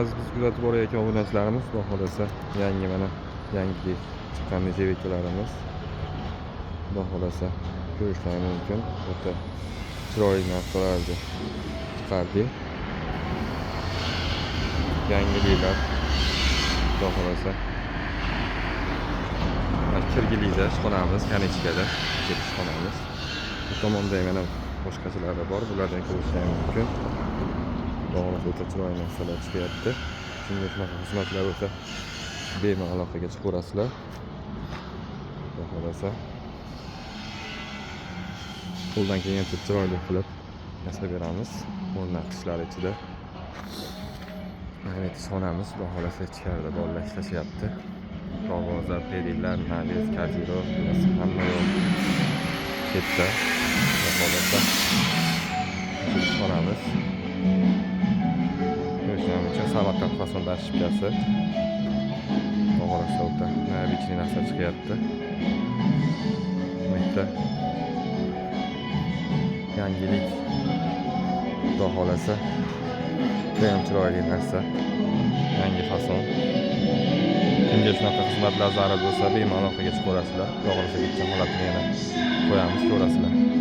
aziz biz kuzatib borayotgan obunachilarimiz, xudo xolasa yangi mana yangilik chiqqan nejaviklarimiz xudo xolasa ko'rishlari mumkin. O'ta chiroyli narsalarni chiqardik. Yangiliklar xudo xolasa kirgilida ishxonamiz, kanichkada ishxonamiz. Bu tomonda mana boshqachalar bor, bulardan ko'rishlari mumkin. Xudo o'ta chiroyli narsalar chiqyapti. Shunga shunaqa xizmatlar bo'lsa bemalol aloqaga chiqaverasizlar. Xudo xolasa qo'ldan kelgancha chiroyli qilib yasab beramiz. O'rnatishlar ichida mana ishxonamiz, xudo xolasa ichkarida bolalar ishlashyapti. Qog'ozlar, pedillar, navez, kaziro hamma yo'q. Chetda xudo xolasa ishxonamiz. Ko'rishlarim uchun Samarqand fason ошибкasi. Xudo xolasa o'ta navichli narsa chiqyapti. Bitta yangilik xudo xolasa judayam chiroyli narsa, yangi fason. Kimga shunaqa xizmatlar zarur bo'lsa bemalol aloqaga chiqaverasizlar. Xudo xolasa ketgan holatini yana qo'yamiz, ko'rasizlar.